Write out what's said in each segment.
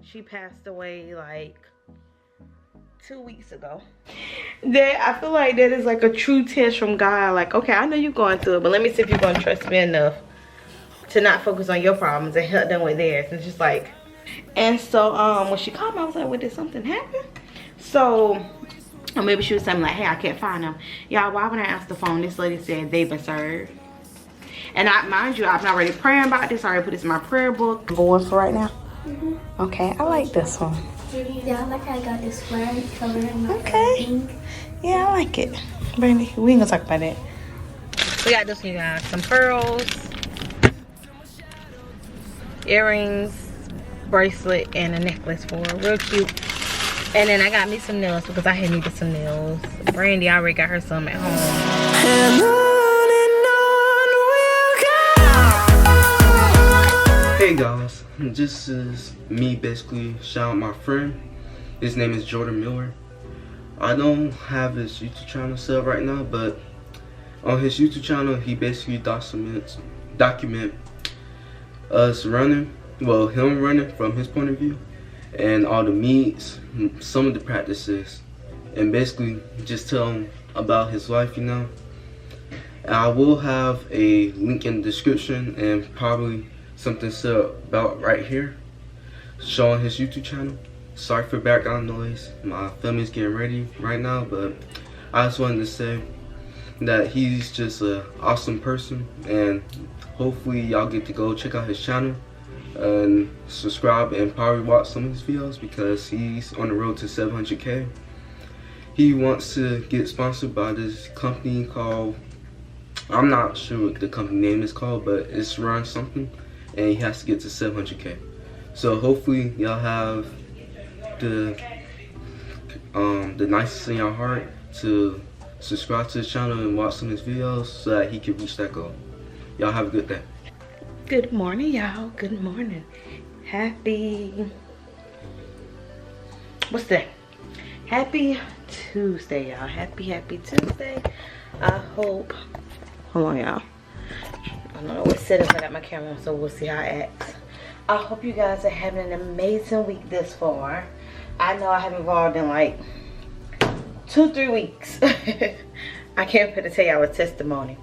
She passed away like 2 weeks ago. That I feel like that is like a true test from God. Like, okay, I know you're going through it, but let me see if you're gonna trust me enough to not focus on your problems and help them with theirs. And just like, and so when she called me, I was like, well, did something happen? So, or maybe she was saying like, hey, I can't find them. Y'all, why would I answer the phone? This lady said they've been served. And mind you, I've already praying about this. I already put this in my prayer book. I'm going for right now. Okay, I like this one. Yeah, I like how I got this square color in my Okay. Yeah, I like it. Brandy, we ain't gonna talk about that. We got this one, you guys. Some pearls, earrings, bracelet, and a necklace for her. Real cute. And then I got me some nails because I had needed some nails. Brandy already got her some at home. Hey guys, this is me basically shouting my friend. His name is Jordan Miller. I don't have his YouTube channel set up right now, but on his YouTube channel he basically document us running, well, him running from his point of view, and all the meets, some of the practices, and basically just tell him about his life, you know. And I will have a link in the description and probably something set up about right here showing his YouTube channel. Sorry for background noise, my family's getting ready right now, but I just wanted to say that he's just an awesome person, and hopefully y'all get to go check out his channel and subscribe and probably watch some of his videos because he's on the road to 700K. He wants to get sponsored by this company called, I'm not sure what the company name is called, but it's Run something, and he has to get to 700K. So hopefully y'all have the nicest in your heart to subscribe to his channel and watch some of his videos so that he can reach that goal. Y'all have a good day. Good morning, y'all. Good morning. Happy, what's that? Happy Tuesday, y'all. Happy Tuesday. I hope, hold on, y'all. I don't know what settings I got my camera on, so we'll see how it acts. I hope you guys are having an amazing week this far. I know I haven't vlogged in like 2-3 weeks. I can't put to tell y'all a testimony,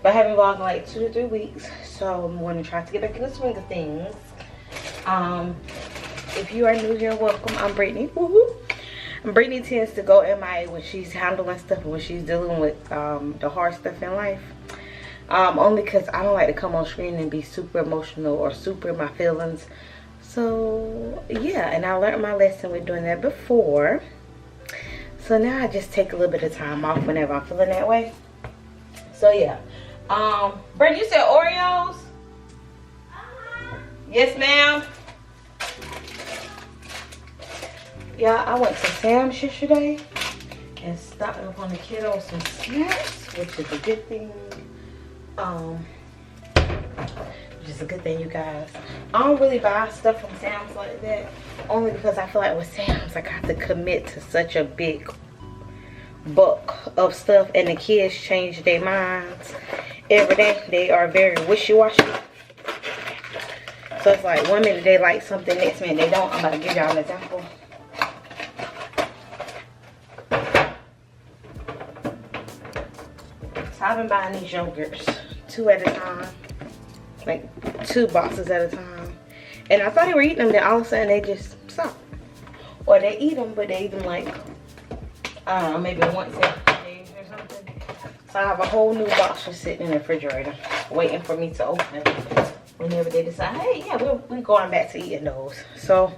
but I haven't vlogged in like 2 to 3 weeks, so I'm going to try to get back in the swing of things. If you are new here, welcome. I'm Brittany. Woohoo! Brittany tends to go MIA when she's handling stuff and when she's dealing with the hard stuff in life. Only because I don't like to come on screen and be super emotional or super in my feelings. So yeah, and I learned my lesson with doing that before. So now I just take a little bit of time off whenever I'm feeling that way. So yeah. Brittany, you said Oreos? Yes, ma'am. Yeah, I went to Sam's yesterday and stocked up on the kiddos some snacks, which is a good thing. Which is a good thing, you guys. I don't really buy stuff from Sam's like that, only because I feel like with Sam's I got to commit to such a big bulk of stuff, and the kids change their minds every day. They are very wishy-washy. So it's like 1 minute they like something, next minute they don't. I'm about to give y'all an example. So I've been buying these yogurts 2 at a time, like 2 boxes at a time, and I thought they were eating them, then all of a sudden they just stop, or they eat them, but they eat them like, I don't know, maybe once every day or something. So I have a whole new box just sitting in the refrigerator waiting for me to open whenever they decide, hey, yeah, we're going back to eating those. So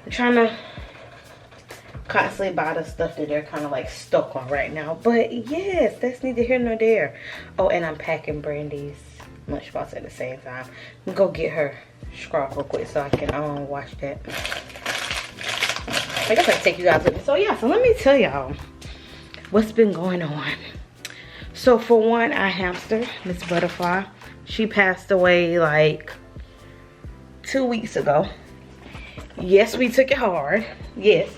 I'm trying to constantly buy the stuff that they're kind of like stuck on right now. But yes, that's neither here nor there. Oh, and I'm packing Brandy's lunchbox at the same time. I'm gonna go get her scrap real quick so I can wash that. I guess I can take you guys with me. So yeah, so let me tell y'all what's been going on. So for one, our hamster, Miss Butterfly, she passed away like 2 weeks ago. Yes, we took it hard. Yes,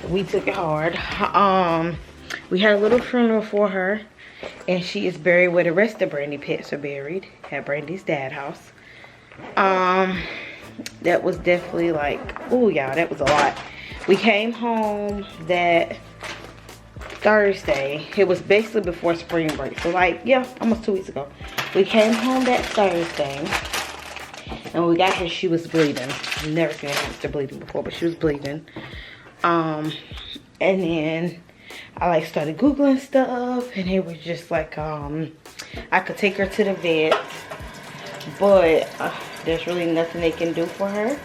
we took it hard. We had a little funeral for her, and she is buried where the rest of Brandy pets are buried, at Brandy's dad's house. that was definitely like, oh y'all, that was a lot. We came home that Thursday. It was basically before spring break, so like, yeah, almost 2 weeks ago. We came home that Thursday, and when we got here, she was bleeding. I've never seen a hamster bleeding before, but she was bleeding. And then I like started Googling stuff, and it was just like, I could take her to the vet, but there's really nothing they can do for her,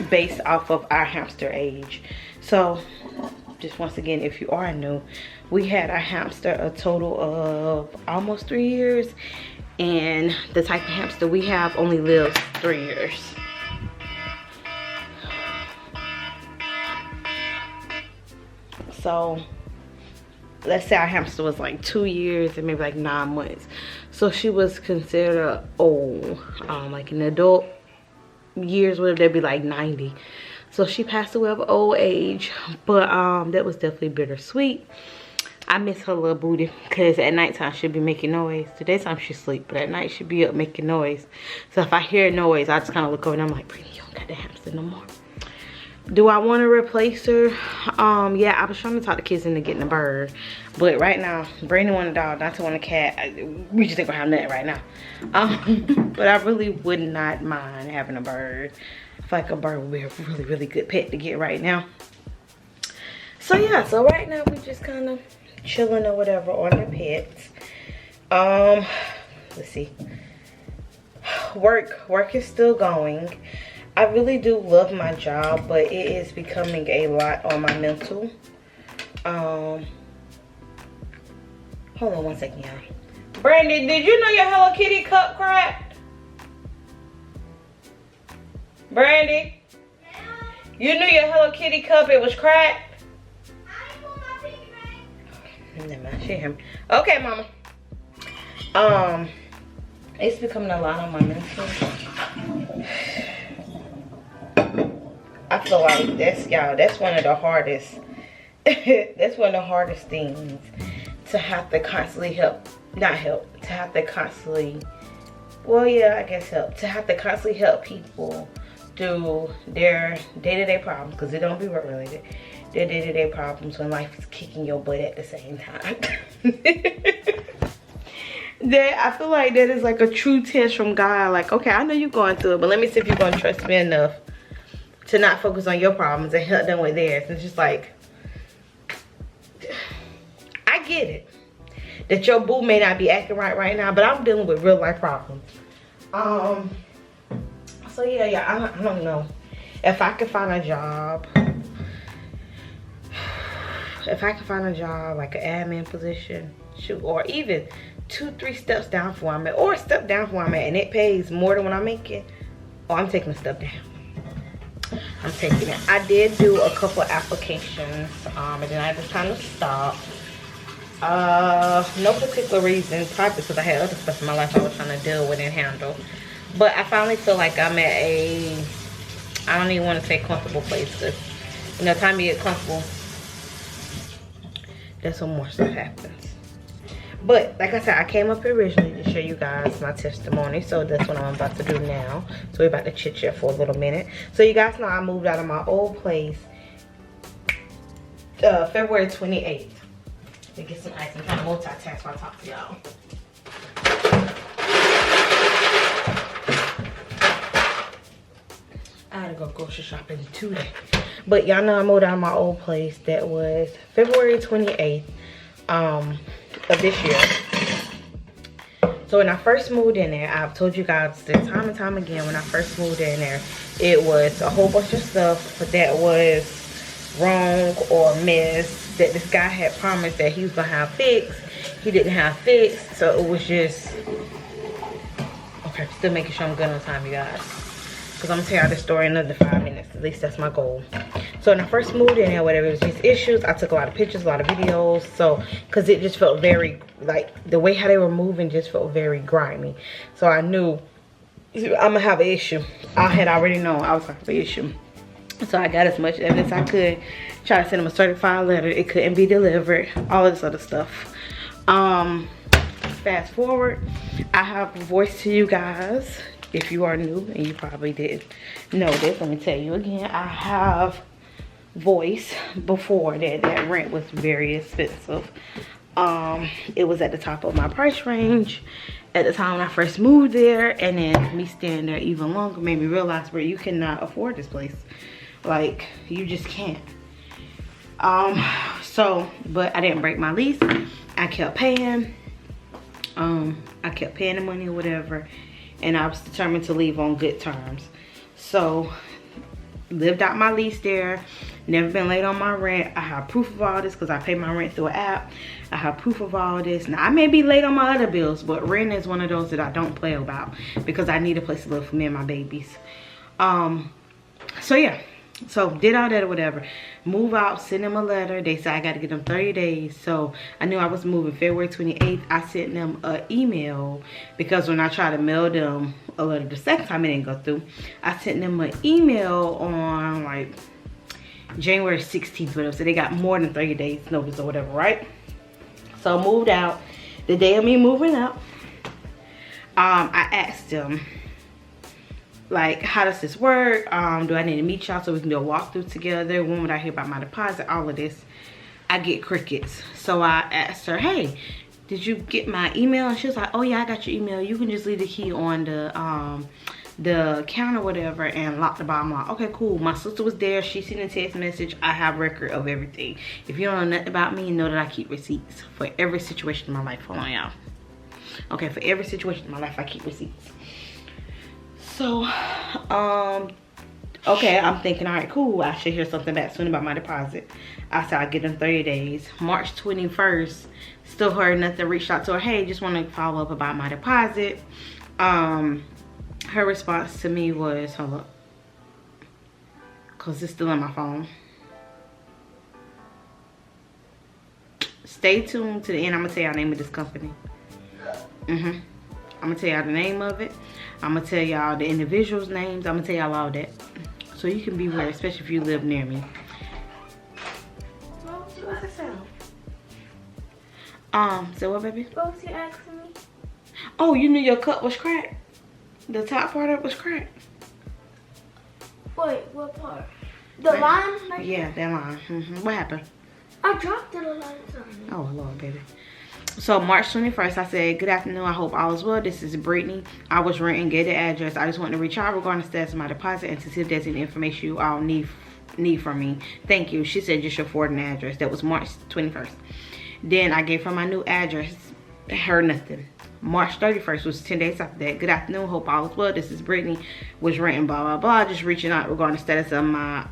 based off of our hamster age. So just once again, if you are new, we had our hamster a total of almost 3 years, and the type of hamster we have only lives 3 years. So let's say our hamster was like 2 years and maybe like 9 months, so she was considered old, like in adult years, whatever, they'd be like 90. So she passed away of old age, but that was definitely bittersweet. I miss her little booty, because at nighttime she'd be making noise. The daytime she sleep, but at night she'd be up making noise. So if I hear noise, I just kind of look over and I'm like, Brittany, you don't got the hamster no more. Do I want to replace her? Yeah, I was trying to talk the kids into getting a bird, but right now Brandy want a dog, Donte want a cat. We just ain't gonna have nothing right now. But I really would not mind having a bird. I feel like a bird would be a really, really good pet to get right now. So yeah, so right now we just kind of chilling or whatever on the pets. Let's see. Work is still going. I really do love my job, but it is becoming a lot on my mental. Hold on one second, y'all. Brandy, did you know your Hello Kitty cup cracked? Brandy? You knew your Hello Kitty cup, it was cracked? Never mind, she him. Okay, mama. It's becoming a lot on my mental. I feel like that's one of the hardest that's one of the hardest things, to have to constantly to have to constantly, well, yeah, I guess help, to have to constantly help people through their day-to-day problems, because it don't be work related, their day-to-day problems when life is kicking your butt at the same time. That I feel like that is like a true test from God. Like, okay, I know you're going through it, but let me see if you're gonna trust me enough to not focus on your problems and help them with theirs. It's just like, I get it that your boo may not be acting right now, but I'm dealing with real life problems. So yeah, I don't know if I could find a job. If I could find a job like an admin position, shoot, or even 2-3 steps down from where I'm at, or a step down from where I'm at, and it pays more than what I'm making, oh, I'm taking a step down. I'm taking it. I did do a couple of applications, and then I just kind of stopped. No particular reason, probably because I had other stuff in my life I was trying to deal with and handle. But I finally feel like I'm at a, I don't even want to say comfortable place, because, you know, time you get comfortable, that's when more stuff happens. But like I said, I came up here originally to show you guys my testimony, so that's what I'm about to do now. So we're about to chit chat for a little minute. So you guys know I moved out of my old place February 28th. Let me get some ice. I'm trying to multitask while I talk to y'all. I had to go grocery shopping today. But y'all know I moved out of my old place. That was February 28th of this year. So when I first moved in there, I've told you guys this time and time again, when I first moved in there, it was a whole bunch of stuff that was wrong or missed that this guy had promised that he was gonna have fixed. He didn't have fixed, so it was just, okay, still making sure I'm good on time, you guys, because I'm gonna tell y'all this story in another 5 minutes. At least that's my goal. So when I first moved in there, whatever, it was just issues. I took a lot of pictures, a lot of videos, so because it just felt very, like, the way how they were moving just felt very grimy. So I knew I'm gonna have an issue. I had already known I was gonna have an issue. So I got as much evidence I could, try to send them a certified letter. It couldn't be delivered, all of this other stuff. Fast forward, I have voiced to you guys, if you are new and you probably didn't know this, let me tell you again, I have voiced before that rent was very expensive. It was at the top of my price range at the time when I first moved there, and then me staying there even longer made me realize, bro, you cannot afford this place. Like, you just can't. But I didn't break my lease. I kept paying. I kept paying the money or whatever, and I was determined to leave on good terms. So lived out my lease there, never been late on my rent. I have proof of all this because I pay my rent through an app. I have proof of all this. Now I may be late on my other bills, but rent is one of those that I don't play about because I need a place to live for me and my babies. So yeah, so did all that or whatever, move out, send them a letter. They said I got to get them 30 days. So I knew I was moving February 28th. I sent them an email because when I tried to mail them a letter the second time, it didn't go through. I sent them an email on like January 16th, whatever. So they got more than 30 days notice or whatever, right? So moved out. The day of me moving out, I asked them, like, how does this work? Do I need to meet y'all so we can do a walkthrough together? When would I hear about my deposit? All of this. I get crickets. So I asked her, hey, did you get my email? And she was like, oh yeah, I got your email. You can just leave the key on the counter or whatever and lock the bottom lock. Okay, cool. My sister was there. She sent a text message. I have record of everything. If you don't know nothing about me, you know that I keep receipts for every situation in my life. Hold on, y'all. Okay, for every situation in my life, I keep receipts. So, okay, I'm thinking, all right, cool. I should hear something back soon about my deposit. I said I'll get them 30 days. March 21st, still heard nothing. Reached out to her, hey, just want to follow up about my deposit. Her response to me was, hold up, because it's still on my phone. Stay tuned to the end. I'm going to tell y'all the name of this company. I'm going to tell y'all the name of it. I'm going to tell y'all the individuals' names. I'm going to tell y'all all that. So you can be aware, especially if you live near me. What was you asking? So what, baby? What was you asking me? Oh, you knew your cup was cracked? The top part of it was cracked? Wait, what part? The line? Right? Yeah, that line. What happened? I dropped it a lot of times. Oh, Lord, baby. So March 21st, I said, good afternoon, I hope all is well. This is Brittany. I was renting, gave the address. I just wanted to reach out regarding the status of my deposit and to see if there's any information you all need from me. Thank you. She said just your forwarding address. That was March 21st. Then I gave her my new address. Heard nothing. March 31st was 10 days after that. Good afternoon, hope all is well. This is Brittany. Was renting, blah, blah, blah. Just reaching out regarding the status of my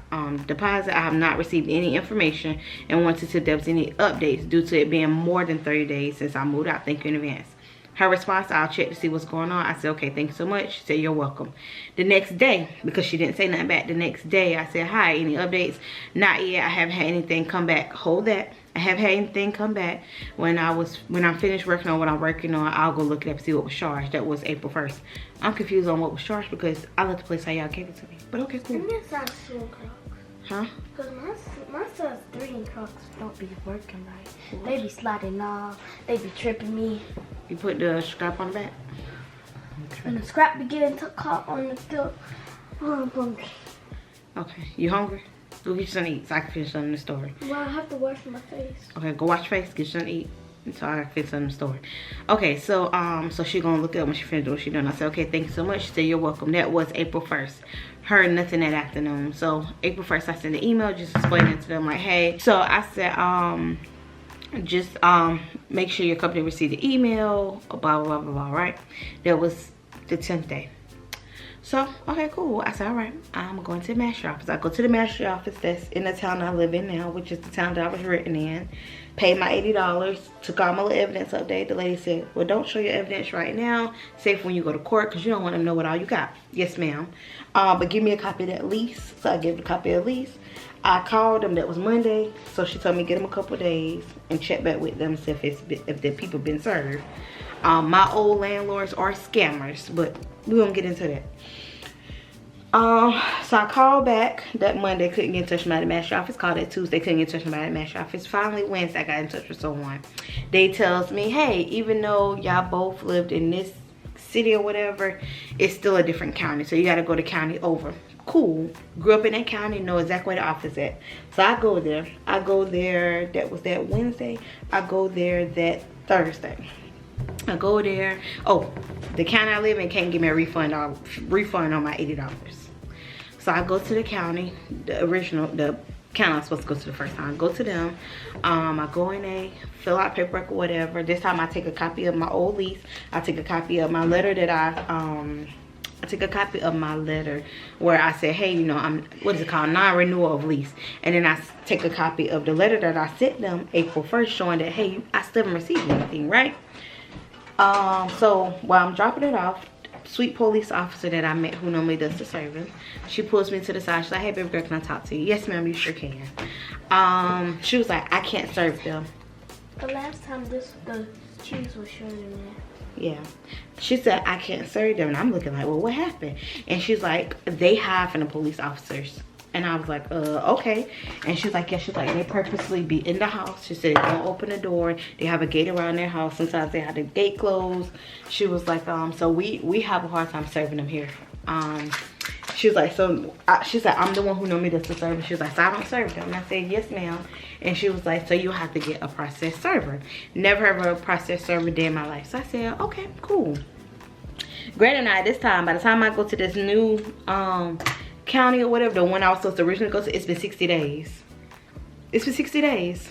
deposit. I have not received any information and wanted to see if there was any updates due to it being more than 30 days since I moved out. Thank you in advance. Her response, I'll check to see what's going on. I said, okay, thank you so much. She said, you're welcome. The next day, because she didn't say nothing back, the next day I said, hi, any updates? Not yet. I haven't had anything come back. Hold that. I haven't had anything come back. When I'm finished working on what I'm working on, I'll go look it up and see what was charged. That was April 1st. I'm confused on what was charged because I let the place how y'all gave it to me. But okay, cool. And this size 2 Crocs. Huh? Because my size 3 and Crocs don't be working right. They be sliding off. They be tripping me. You put the strap on the back? Okay. And the scrap be getting caught on the field. Oh, I'm hungry. Okay, you hungry? Go get you something to eat so I can finish something in the story. Well, I have to wash my face. Okay, go wash your face, get you something to eat until I can finish something in the story. Okay, so she gonna look it up when she finished what she done. I said, okay, thank you so much. She said, you're welcome. That was April 1st. Heard nothing that afternoon. So April 1st, I sent an email just explaining to them like, hey. So I said, just make sure your company received the email, blah, blah, blah, blah, blah, right? That was the 10th day. So, okay, cool. I said, all right, I'm going to the master office. I go to the master office that's in the town I live in now, which is the town that I was written in. Paid my $80, took all my little evidence update. The lady said, well, don't show your evidence right now. Save when you go to court because you don't want them to know what all you got. Yes, ma'am. But give me a copy of that lease. So I gave the copy of the lease. I called them. That was Monday. So she told me get them a couple days and check back with them and see if the people been served. My old landlords are scammers, but we won't get into that. So I called back that Monday, couldn't get in touch with my master office. Called that Tuesday, couldn't get in touch with my master office. Finally, Wednesday, I got in touch with someone. They tells me, hey, even though y'all both lived in this city or whatever, it's still a different county. So you got to go to county over. Cool. Grew up in that county, know exactly where the office at. So I go there. That was that Wednesday. I go there that Thursday. I go there. Oh, the county I live in can't give me a refund on my $80. So I go to the county, the county I was supposed to go to the first time. I go to them. I go in there, fill out paperwork or whatever. This time I take a copy of my old lease. I take a copy of my letter that I take a copy of my letter where I said, hey, you know, I'm, what is it called, non-renewal of lease. And then I take a copy of the letter that I sent them April 1st showing that, hey, I still haven't received anything, right? So while I'm dropping it off, sweet police officer that I met who normally does the serving, she pulls me to the side. She's like, hey, baby girl, can I talk to you? Yes, ma'am, you sure can. She was like, I can't serve them. The last time the cheese was showing that. Yeah. She said, I can't serve them. And I'm looking like, well, what happened? And she's like, they hide from the police officers. And I was like, okay. And she's like, yeah, she's like, they purposely be in the house. She said they don't open the door. They have a gate around their house. Sometimes they have the gate closed. She was like, so we have a hard time serving them here. She was like, she said, I'm the one who normally does the service. She was like, so I don't serve them. And I said, yes, ma'am. And she was like, so you have to get a process server. Never heard of a process server day in my life. So I said, okay, cool. Grant and I, this time, by the time I go to this new county or whatever, the one I was supposed to originally go to, it's been 60 days. It's been 60 days.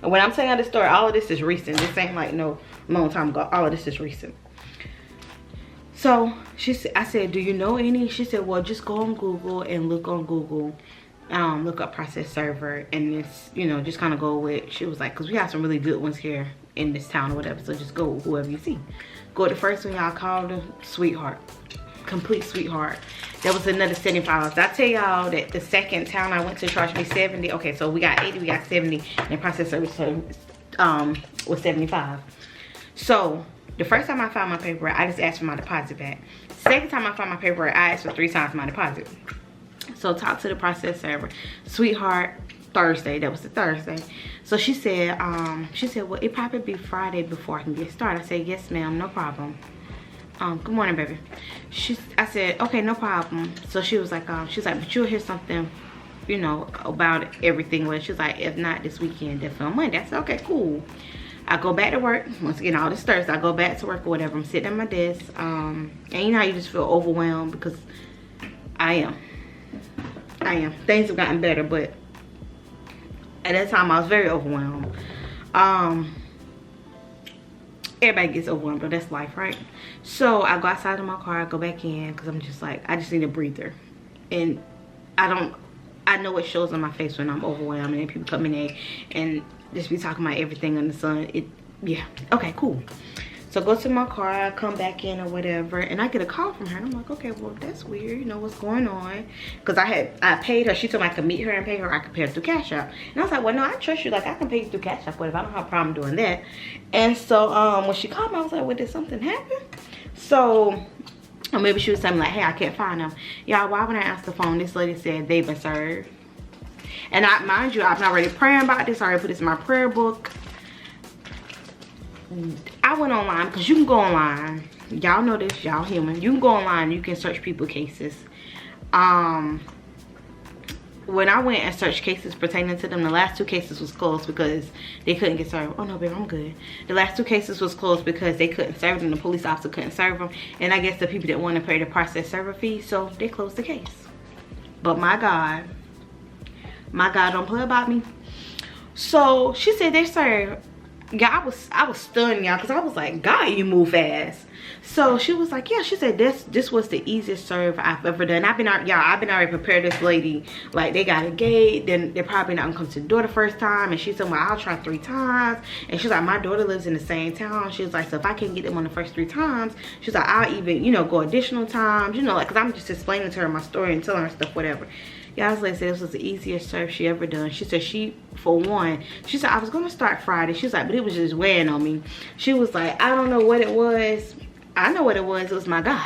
And when I'm telling you this story, all of this is recent. This ain't like no long time ago. All of this is recent. So I said, do you know any? She said, well, just go on Google and look on Google. Look up process server, and it's, you know, just kind of go with, she was like, because we have some really good ones here in this town or whatever, so just go with whoever you see. Go to the first one y'all called her, sweetheart, complete sweetheart. That was another $75. I tell y'all that the second town I went to charged me 70. Okay, so we got 80, we got 70, and process service was 75. So the first time I found my paperwork, I just asked for my deposit back. Second time I found my paperwork, I asked for 3 times my deposit. So talk to the process server, sweetheart, Thursday. That was the Thursday. So she said, well, it probably be Friday before I can get started. I said, yes, ma'am, no problem. Good morning, baby. I said, okay, no problem. So she was like, but you'll hear something, you know, about everything. Well, she's like, if not this weekend, definitely on Monday. I said, okay, cool. I go back to work. Once again, all this Thursday, I go back to work or whatever. I'm sitting at my desk. And you know how you just feel overwhelmed, because I am. Things have gotten better, but at that time I was very overwhelmed. Everybody gets overwhelmed, but that's life, right? So I go outside of my car, I go back in, because I'm just like, I just need a breather. And I know it shows on my face when I'm overwhelmed, and people come in there and just be talking about everything in the sun. Yeah, okay, cool. So I go to my car, I come back in or whatever, and I get a call from her. And I'm like, okay, well, that's weird. You know, what's going on? Because I paid her. She told me I could meet her and pay her. I could pay her through Cash App. And I was like, well, no, I trust you. Like, I can pay you through Cash App, whatever. I don't have a problem doing that. And so when she called me, I was like, well, did something happen? So, or maybe she was saying like, hey, I can't find them. Y'all, why when I answered the phone, this lady said they've been served. And mind you, I've been already praying about this. I already put this in my prayer book. I went online, because you can go online. Y'all know this, y'all human. You can go online, you can search people cases. When I went and searched cases pertaining to them, the last 2 cases was closed because they couldn't get served. Oh no, babe, I'm good. The last 2 cases was closed because they couldn't serve them. The police officer couldn't serve them. And I guess the people didn't want to pay the process server fee, so they closed the case. But my God don't play about me. So she said they served. Yeah, I was stunned, y'all, because I was like, God, you move fast. So she was like, yeah, she said this was the easiest serve I've ever done. I've been already prepared this lady. Like, they got a gate, then they're probably not gonna come to the door the first time. And she said, well, I'll try 3 times. And she's like, my daughter lives in the same town. She was like, so if I can get them on the first 3 times, she's like, I'll even, you know, go additional times, you know, like, because I'm just explaining to her my story and telling her stuff, whatever. Yeah, this lady said this was the easiest serve she ever done. She said for one, she said, I was gonna start Friday. She's like, but it was just weighing on me. She was like, I don't know what it was. I know what it was my God.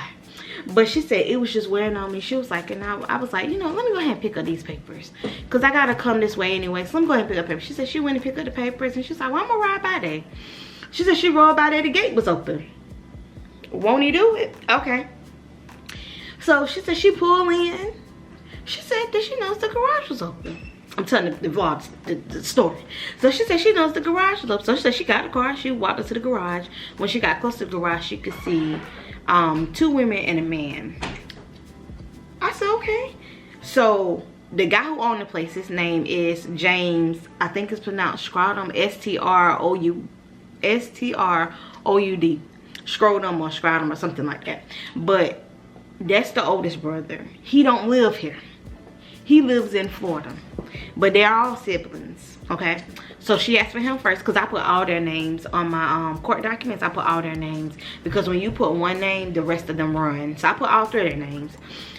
But she said it was just wearing on me. She was like, and I was like, you know, let me go ahead and pick up these papers, because I gotta come this way anyway. So let me go ahead and pick up papers. She said she went and picked up the papers, and she's like, well, I'm gonna ride by there. She said she rode by there, the gate was open. Won't he do it? Okay. So she said she pulled in. She said that she knows the garage was open. I'm telling the vlog, the story. So she said she knows the garage was open. So she said she got the car. She walked into the garage. When she got close to the garage, she could see 2 women and a man. I said, okay. So the guy who owned the place, his name is James. I think it's pronounced Scrotum. S-T-R-O-U-D. Scrotum or Scrotum or something like that. But that's the oldest brother. He don't live here. He lives in Florida. But they're all siblings, okay? So she asked for him first because I put all their names on my court documents. I put all their names because when you put one name, the rest of them run. So I put all 3 of their names.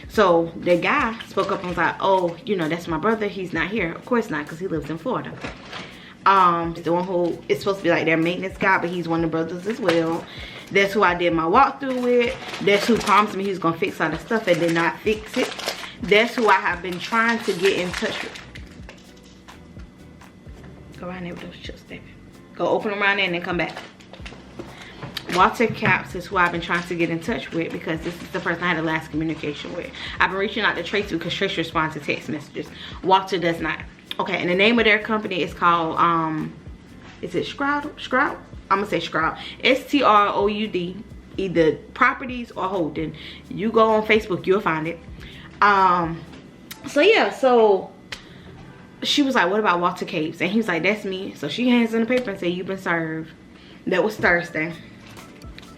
So the guy spoke up and was like, oh, you know, that's my brother. He's not here. Of course not, because he lives in Florida. The one who is supposed to be like their maintenance guy, but he's one of the brothers as well. That's who I did my walkthrough with. That's who promised me he's gonna fix all the stuff and did not fix it. That's who I have been trying to get in touch with. Go around there with those chips, baby. Go open them around there and then come back. Walter Caps is who I've been trying to get in touch with because this is the person I had the last communication with. I've been reaching out to Tracy because Tracy responds to text messages. Walter does not. Okay, and the name of their company is called, is it Shroud? I'm gonna say Shroud. S-T-R-O-U-D. Either Properties or Holding. You go on Facebook, you'll find it. So yeah, so she was like, what about Walter Capes? And he was like, that's me. So she hands in the paper and said, you've been served. That was Thursday.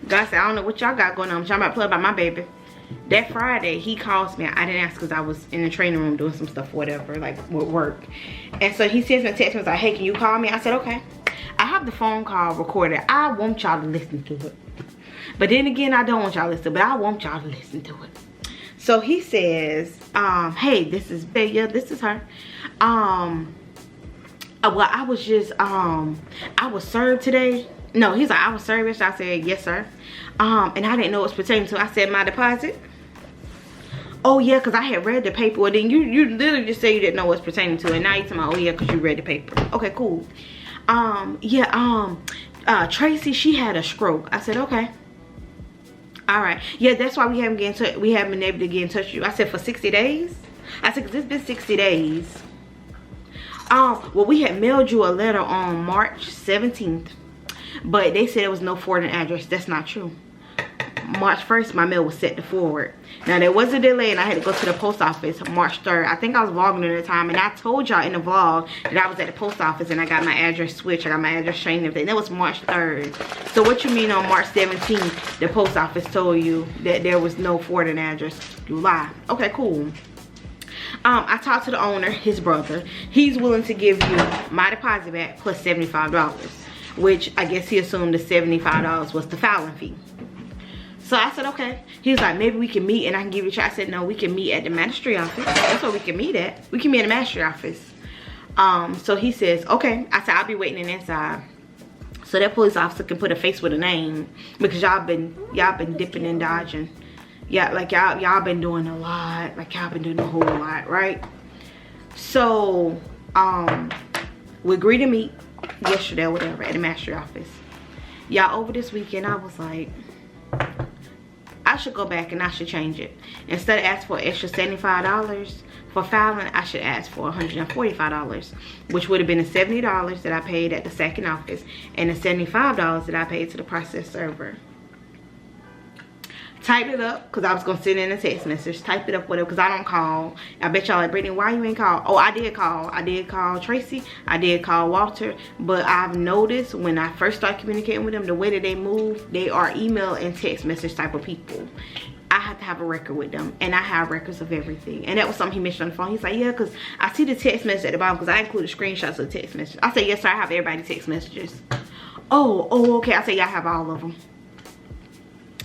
God said, I don't know what y'all got going on. I'm trying to play about my baby. That Friday, he calls me. I didn't ask because I was in the training room doing some stuff, whatever, like with work. And so he sends me a text and was like, hey, can you call me? I said, okay. I have the phone call recorded. I want y'all to listen to it. But then again, I don't want y'all to listen, but I want y'all to listen to it. So he says, hey, this is Bella, this is her. Well, I was just, I was served today. No, he's like, I was served. I said, yes, sir. And I didn't know it was pertaining to. I said, my deposit. Oh, yeah, because I had read the paper. Well, then you literally just say you didn't know what it's pertaining to. And now you're talking about, oh, yeah, because you read the paper. Okay, cool. Tracy, she had a stroke. I said, okay. All right. Yeah, that's why we haven't been able to get in touch with you. I said, for 60 days? I said, because it's been 60 days. Well, we had mailed you a letter on March 17th. But they said it was no forwarding address. That's not true. March 1st, my mail was set to forward. Now, there was a delay and I had to go to the post office March 3rd. I think I was vlogging at the time. And I told y'all in the vlog that I was at the post office and I got my address switched. I got my address changed and everything. That was March 3rd. So what you mean on March 17th, the post office told you that there was no forwarding address? You lie. Okay, cool. I talked to the owner, his brother. He's willing to give you my deposit back plus $75. Which I guess he assumed the $75 was the filing fee. So I said, okay. He was like, maybe we can meet and I can give you a try. I said, no, we can meet at the magistrate office. That's where we can meet at. We can meet at the magistrate office. So he says, okay. I said, I'll be waiting inside. So that police officer can put a face with a name. Because y'all been dipping and dodging. Yeah, like y'all been doing a lot. Like y'all been doing a whole lot, right? So, we agreed to meet yesterday or whatever at the magistrate office. Y'all, over this weekend I was like, I should go back and I should change it. Instead of asking for an extra $75 for filing, I should ask for $145, which would have been the $70 that I paid at the second office and the $75 that I paid to the process server. Typed it up because I was gonna send in a text message. Typed it up, whatever, because I don't call. I bet y'all like, Brittany, why you ain't call? Oh, I did call. I did call Tracy. I did call Walter. But I've noticed when I first started communicating with them, the way that they move, they are email and text message type of people. I have to have a record with them, and I have records of everything. And that was something he mentioned on the phone. He's like, yeah, because I see the text message at the bottom because I included screenshots of the text message. I said, yes, sir, I have everybody's text messages. Oh, okay. I said, yeah, I have all of them.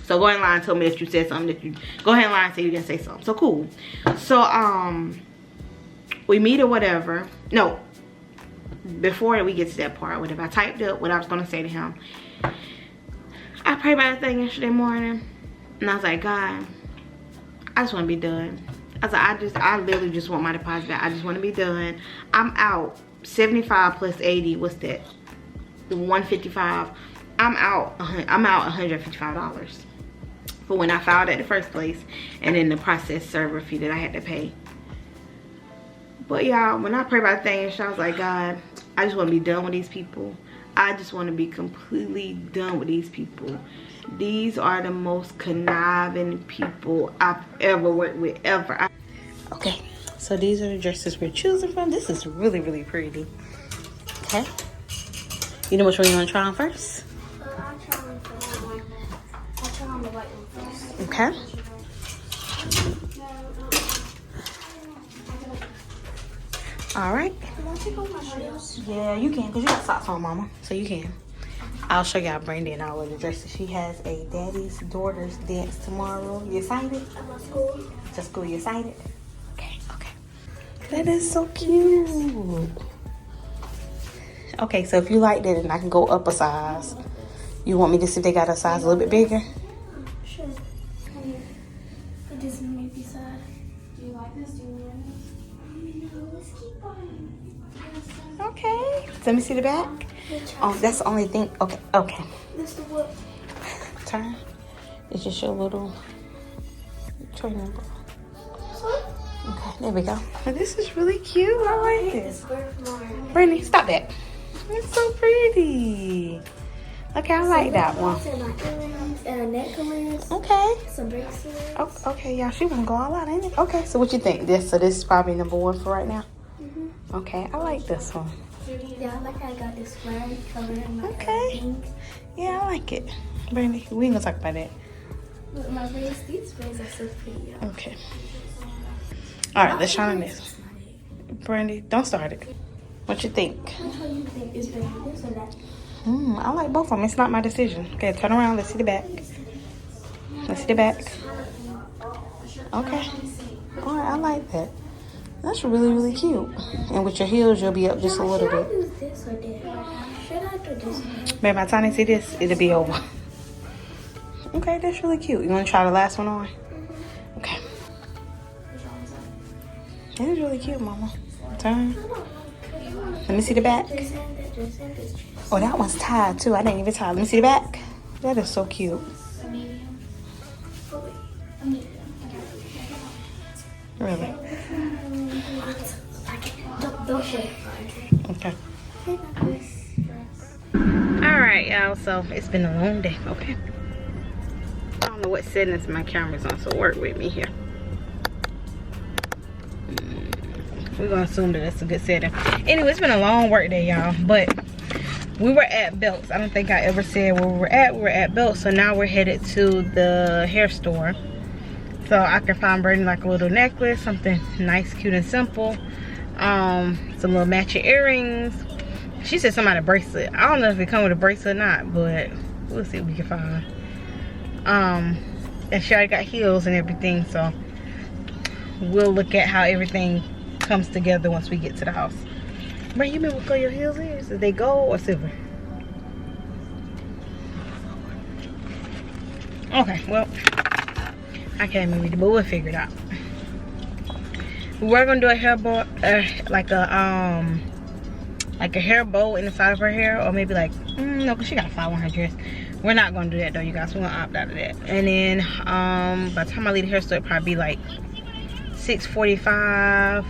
So go ahead and lie and tell me that you said something that you, go ahead and lie and say you didn't say something. So cool. So we meet or whatever. No, before we get to that part, whatever, I typed up what I was gonna say to him. I prayed about the thing yesterday morning and I was like, God, I just want to be done. I was like, I literally just want my deposit back. I just want to be done. I'm out 75 plus 80. What's that? The 155. I'm out $155. for when I filed at the first place, and then the process server fee that I had to pay. But y'all, when I pray about things, I was like, God, I just want to be done with these people. I just want to be completely done with these people. These are the most conniving people I've ever worked with, ever. Okay, so these are the dresses we're choosing from. This is really, really pretty. Okay. You know which one you want to try on first? I'll try on the white one first. Okay. All right. Can I take off my shoes? Yeah, you can, because you got socks on, mama. So you can. I'll show y'all Brandy and all of the dresses. She has a daddy's daughter's dance tomorrow. You excited? At my school. To school, you excited? Okay, okay. That is so cute. Okay, so if you like that, then I can go up a size. You want me to see if they got a size a little bit bigger? Sure. But this may be sad. Do you like this? Do you want this? No, let's keep on. Okay. So let me see the back. Oh, that's the only thing. Okay, okay. This the what? Turn. It's just your little triangle. Okay, there we go. This is really cute. I like this. Brittany, stop that. It's so pretty. Okay, I like that one. And a necklace. Okay. Some bracelets. Oh, okay, y'all. She wanna go all out, ain't it? Okay, so what you think? This is probably #1 for right now. Okay, I like this one. Yeah, I like how I got this flowery color in my Okay. pink. Yeah, I like it. Brandy, we ain't gonna talk about that. Look, my braids, these braids are so pretty. Y'all. Okay. All right, let's try on this. Brandy, don't start it. What you think? Which one do you think is better, this or that? I like both of them. It's not my decision. Okay, turn around. Let's see the back. Let's see the back. Okay. All right, I like that. That's really, really cute. And with your heels, you'll be up just a little Should I bit. do this or that? Should I do this one? Maybe by the time they see this, it'll be over. Okay, that's really cute. You want to try the last one on? Okay. That is really cute, mama. Turn. Let me see the back. Oh, that one's tied too. I didn't even tie. Let me see the back. That is so cute. Really? Don't show it. Okay. Alright, y'all. So it's been a long day. Okay. I don't know what settings my camera's on, so work with me here. We're gonna assume that that's a good setting. Anyway, it's been a long work day, y'all. But we were at Belts. I don't think I ever said where we were at. We were at Belts. So now we're headed to the hair store. So I can find Brittany like a little necklace, something nice, cute, and simple. Some little matching earrings. She said something about a bracelet. I don't know if it come with a bracelet or not, but we'll see what we can find. And she already got heels and everything, so we'll look at how everything comes together once we get to the house. Bro, you remember what color your heels is? Is they gold or silver? Okay, well, I can't even read it, but we'll figure it out. We're gonna do a hair bow, like a hair bow in the side of her hair, or maybe like no, because she got a 5 on her dress. We're not gonna do that though, you guys. We're gonna opt out of that. And then by the time I leave the hair store, it'll probably be like 6:45.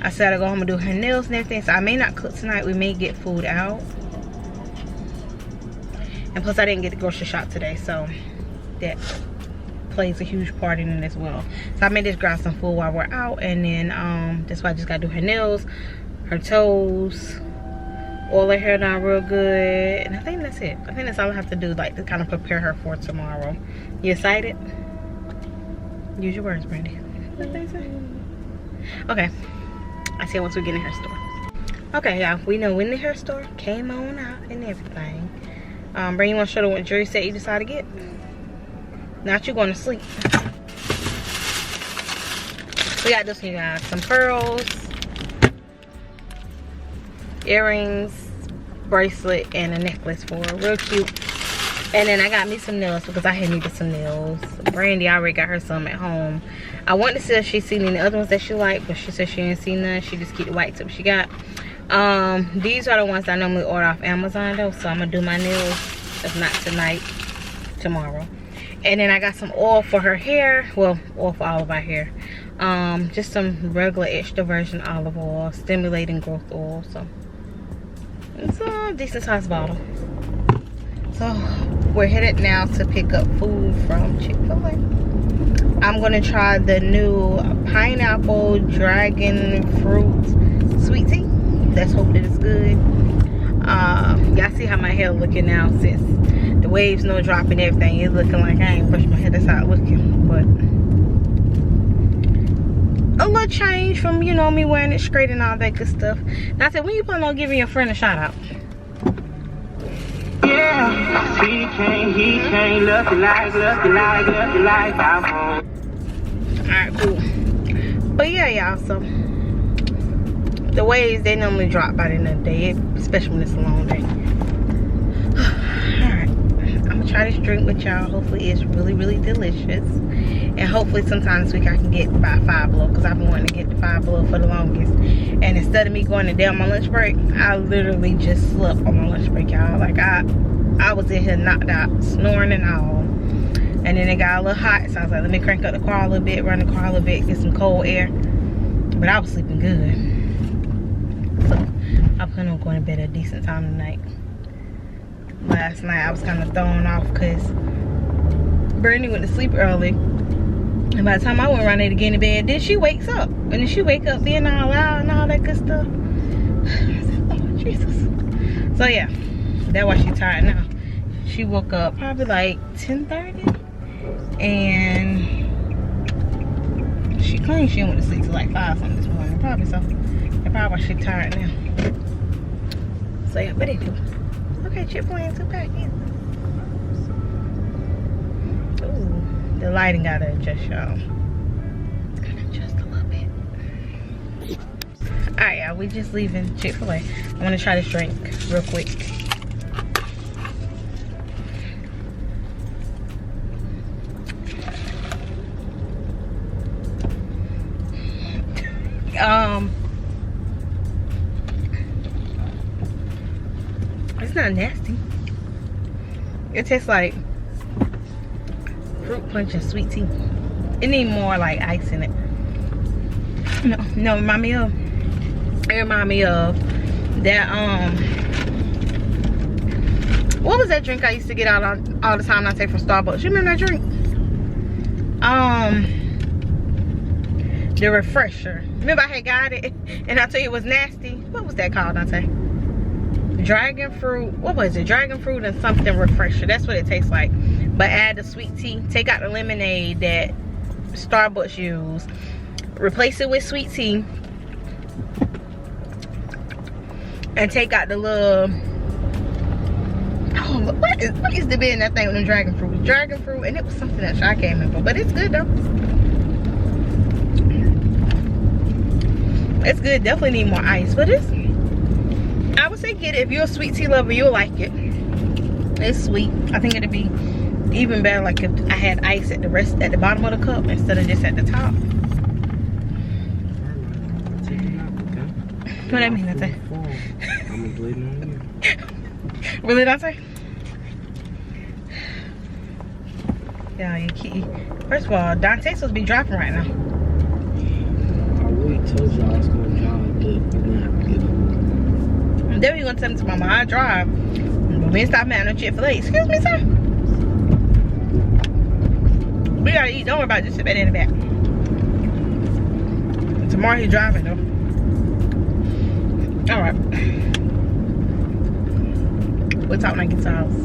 I said I'd go home and do her nails and everything, so I may not cook tonight. We may get food out. And plus I didn't get to grocery shop today, so that plays a huge part in it as well. So I may just grab some food while we're out, and then that's why I just gotta do her nails, her toes, oil her hair down real good, and I think that's it. I think that's all I have to do, like to kind of prepare her for tomorrow. You excited? Use your words, Brandy. What they say? Okay. I see it once we get in the hair store. Okay, y'all. We know when the hair store came on out and everything. Brandy, you want to show them what jury set you decided to get? Not you going to sleep. We got this one, you guys. Some pearls, earrings, bracelet, and a necklace for her. Real cute. And then I got me some nails because I had needed some nails. Brandy already got her some at home. I wanted to see if she's seen any other ones that she liked, but she said she didn't see none. She just keep the white tips she got. These are the ones I normally order off Amazon though, so I'm gonna do my nails, if not tonight, tomorrow. And then I got some oil for her hair. Well, oil for all of our hair. Just some regular extra virgin olive oil, stimulating growth oil. So it's a decent sized bottle. So we're headed now to pick up food from Chick-fil-A. I'm gonna try the new pineapple dragon fruit sweet tea. Let's hope that it's good. Y'all see how my hair looking now since the waves no dropping everything. It's looking like I ain't brushed my hair. That's how it looking. But a little change from, you know, me wearing it straight and all that good stuff. Now I said, when you plan on giving your friend a shout out? Yeah, he came looking like I'm home. Alright, cool. But yeah, y'all, so the waves, they normally drop by the end of the day, especially when it's a long day. Alright, I'm gonna try this drink with y'all. Hopefully it's really, really delicious. And hopefully sometimes this week I can get by Five Below, because I've been wanting to get the Five Below for the longest. And instead of me going to day on my lunch break, I literally just slept on my lunch break, y'all. Like I was in here knocked out, snoring and all. And then it got a little hot, so I was like, let me crank up the car a little bit, run the car a little bit, get some cold air. But I was sleeping good. So I plan on going to bed at a decent time tonight. Last night I was kind of thrown off because Brittany went to sleep early. And by the time I went around there to get in bed, then she wakes up. And then she wake up being all loud and all that good stuff. I said, oh, Jesus. So yeah, that's why she's tired now. She woke up probably like 10:30. And she claims she went to sleep till like 5 something this morning. Probably so. That's probably why she's tired now. So yeah, but anyway. Okay, Chick-fil-A in 2 pack. Ooh, the lighting gotta adjust, y'all. It's gonna adjust a little bit. Alright, y'all, we just leaving Chick-fil-A. I wanna try this drink real quick. It's not nasty. It tastes like fruit punch and sweet tea. It need more like ice in it. No, it remind me of that what was that drink I used to get out all the time I take from Starbucks? You remember that drink? The refresher. Remember I had got it and I told you it was nasty. What was that called, Donte? Dragon fruit. What was it? Dragon fruit and something refresher. That's what it tastes like. But add the sweet tea. Take out the lemonade that Starbucks use. Replace it with sweet tea. And take out the little... Oh, what is the bit in that thing with the dragon fruit? Dragon fruit, and it was something else I can't remember. But it's good though. It's good. Definitely need more ice, but it's, I would say get it. If you're a sweet tea lover, you'll like it. It's sweet. I think it'd be even better like if I had ice at the bottom of the cup instead of just at the top. What that mean, Donte? I'm bleeding on you. Really, Donte? Yeah, you keep. First of all, Donte's supposed to be dropping right now. I really told you I was going to drive, but you're going to have to get up. And then you're going to tell me to Mama, I drive. But we ain't stopping at no Chick-fil-A. Excuse me, sir. We gotta eat. Don't worry about it. Just sit back in the back. Tomorrow he's driving though. Alright. We'll talk when I get to the house.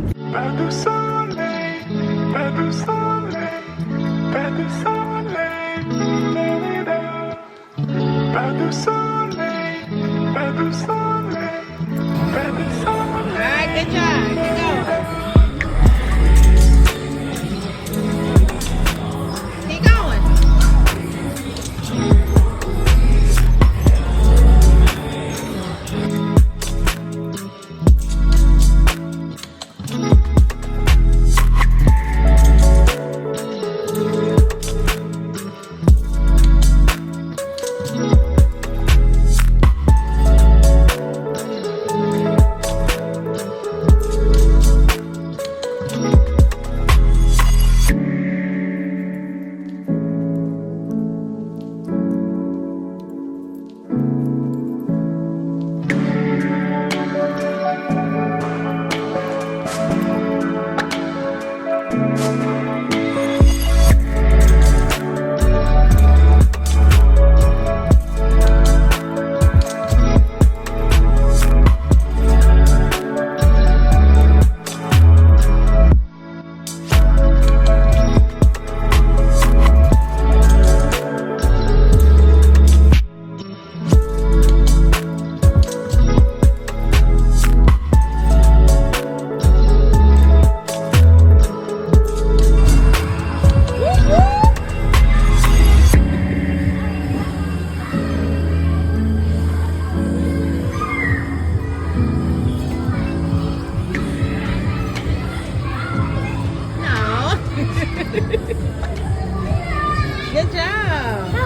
Alright, good job.